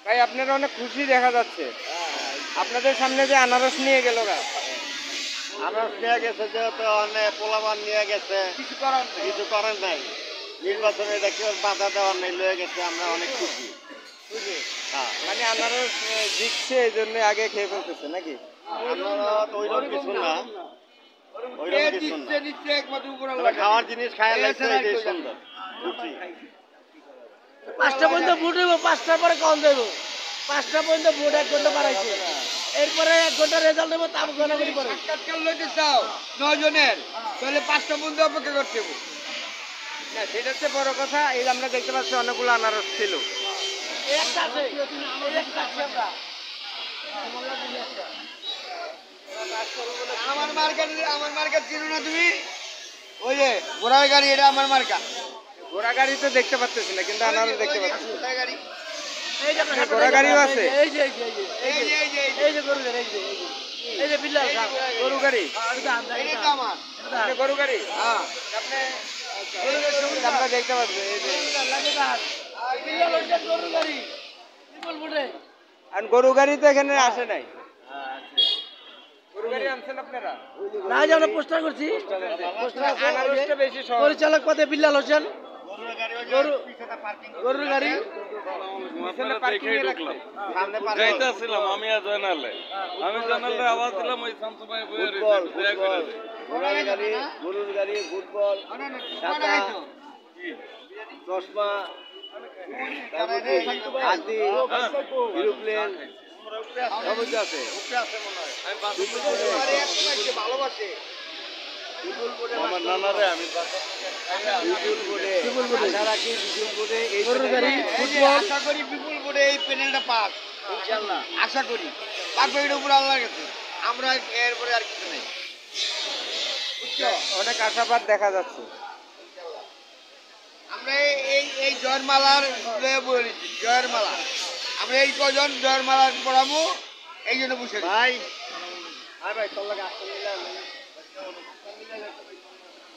ভাই আপনারা অনেক খুশি দেখা যাচ্ছে, আপনাদের সামনে যে আনারস নিয়ে গেল গা। আনারস নিয়ে গেছে যেহেতু অনেক পোলাবান নিয়ে গেছে, কিছু করেন নাই। নির্বাচনে এটা কেউ বাধা দেওয়ার নেই, লয়ে গেছে, আমরা অনেক খুশি। হ্যাঁ, মানে আনারস জিতছে এই জন্য আগে খেয়ে ফেলতেছে নাকি? আনারস ওইরকম কিছু না, ওইরকম কিছু না। তবে খাওয়ার জিনিস খাওয়া লাগছে, এটাই সুন্দর। খুশি। 5টা পর্যন্ত ভোট হইব, 5টার পরে কম দেব। 5টা পর্যন্ত ভোট 1 ঘন্টা বাড়াইছে, এরপরে 1 ঘন্টা রেজাল্ট দেবো, তারপর গণাগণি পরে। সাক্ষাৎকার লইতে চাও 9 জনের, তাহলে 5টা পর্যন্ত অপেক্ষা করতে হবে। না সেটা হচ্ছে বড় কথা। এই যে আমরা দেখতে পাচ্ছি অনেকগুলো আনারস ছিল। এই একটা আছে, এই একটা আছে আমরা। আমার মার্কা চিনো না তুমি? ওই যে ঘোড়ার গাড়ি, এটা আমার মার্কা। ঘোড়া গাড়ি তো দেখতে পাচ্ছি না, কিন্তু আনারস দেখতে পাচ্ছি। ঘোড়ার গাড়ি। এই যে আপনার ঘোড়া গাড়িও আছে। এই যে এই যে গরু গাড়ি, এই যে বিল্লাল সাহেব গরু গাড়ি, এটা তো আমার। এটা গরু গাড়ি। হ্যাঁ। আপনি আমরা দেখতে পাচ্ছি এই যে বিল্লাল ওইটা গরু গাড়ি বিপুল ভোটে। আর গরু গাড়ি তো এখানে আসে নাই। গরু গাড়ি আনছেন আপনারা? না যে আমরা পোস্টার করছি, পোস্টার আছে, আনারসটা বেশি সহজ। পরিচালক পদে বিল্লাল হোসেন। গরুর গাড়ি পিছনে পার্কিং এ রাখছে। সামনে পার্ক যাইতেছিলাম আমি আর জয়নালে, আমি জয়নালে আওয়াজ দিলাম, ওই শান্ত ভাই বইয়ে রয়েছে, দয়া করে দে। ঘোড়ার গাড়ি, গরুর গাড়ি, ফুটবল, ছাতা, চশমা, হাতি, এরোপ্লেন, সব কিছু আছে। ভালোবাসে। আমার নানারে আমি বিপুল বোর্ডে আশা রাখি, বিপুল বোর্ডে এই গরুর গাড়ি, এই যে আশা করি বিপুল বোর্ডে এই প্যানেলটা পাক, ইনশাআল্লাহ আশা করি পাক। এর উপর আল্লাহর কাছে আমরা এরপরে আর কিছু নেই। অনেক আশাবাদ দেখা যাচ্ছে। আমরা এই জয়ের মালার বলেছি, জয়ের মালা আমরা এই কজন জয়ের মালার পড়াবো, এই জন্য বসে ভাই, আর ভাই তোর লাগে আসতে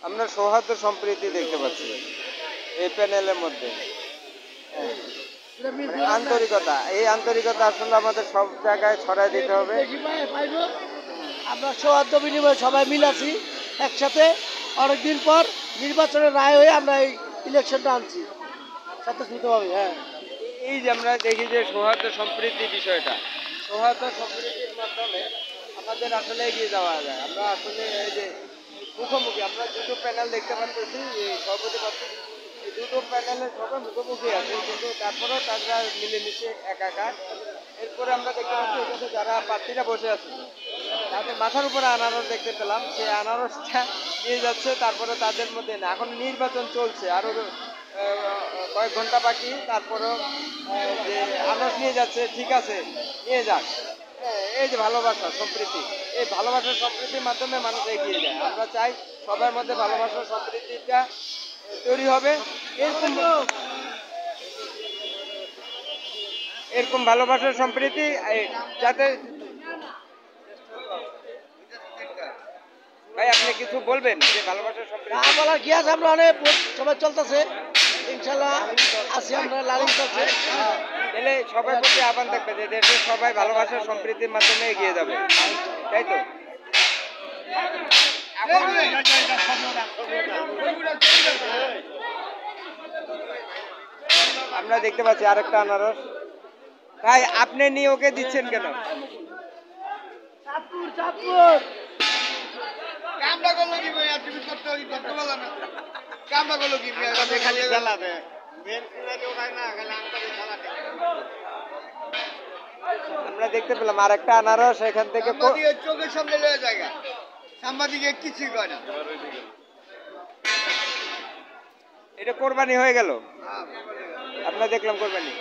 আমরা সৌহার্দ্য সম্প্রীতি দেখতে পাচ্ছি এই প্যানেলের মধ্যে। মানে আন্তরিকতা, এই আন্তরিকতা আসলে আমাদের সব জায়গায় ছড়ায় দিতে হবে। আমরা সৌহার্দ্য বিনিময়ে সবাই মিলাছি একসাথে, অনেকদিন পর নির্বাচনের রায় হয়ে আমরা এই ইলেকশনটা আনছি স্বতঃস্ফূর্তভাবে। হ্যাঁ, এই যে আমরা দেখি যে সৌহার্দ্য সম্প্রীতি বিষয়টা, সৌহার্দ্য সম্প্রীতির মাধ্যমে আমাদের আসলে এগিয়ে যাওয়া যায়। আমরা আসলে এই যে মুখোমুখি, আমরা দুটো প্যানেল দেখতে পাচ্ছি, সভাপতি পাচ্ছি, এই দুটো প্যানেলের সবাই মুখোমুখি আছে, কিন্তু তারপরেও তারা মিলেমিশে একাকার। এরপরে আমরা দেখতে পাচ্ছি এখানে যারা প্রার্থীরা বসে আছে তাদের মাথার উপরে আনারস দেখতে পেলাম, সেই আনারসটা নিয়ে যাচ্ছে। তারপরে তাদের মধ্যে না, এখন নির্বাচন চলছে, আরো কয়েক ঘন্টা বাকি, তারপরেও যে আনারস নিয়ে যাচ্ছে, ঠিক আছে নিয়ে যাক। এই যে ভালোবাসা সম্প্রীতি, এই ভালোবাসার সম্প্রীতির মাধ্যমে মানুষ এগিয়ে যায়। আমরা চাই সবার মধ্যে ভালোবাসার সম্প্রীতিটা তৈরি হবে। এরকম ভালোবাসার সম্প্রীতি যাতে। ভাই আপনি কিছু বলবেন যে ভালোবাসার সম্প্রীতি? না বলার কি আছে, আমরা অনেক সবাই চলতেছে, ইনশাল্লাহ আছি, আমরা লালিং চলছে। তাহলে সবার প্রতি আহ্বান থাকবে যে দেশের সবাই ভালোবাসার সম্প্রীতির মাধ্যমে এগিয়ে যাবে, তাই তো? আমরা দেখতে পাচ্ছি আরেকটা আনারস। ভাই আপনি নিয়ে ওকে দিচ্ছেন কেন? চাঁদপুর চাঁদপুর কামটা করলো কি ভাই? তুমি করতে পারলা না, কামটা করলো কি? খালি খেলাতে মেন সিনারি ওখানে না, খালি আঙ্কারে খেলাতে। আমরা দেখতে পেলাম আরেকটা আনারস এখান থেকে। সাংবাদিকের চোখের সামনে লয়ে জায়গা, সাংবাদিকে কিছুই কয় না। এটা কোরবানি হয়ে গেল, আমরা দেখলাম কোরবানি।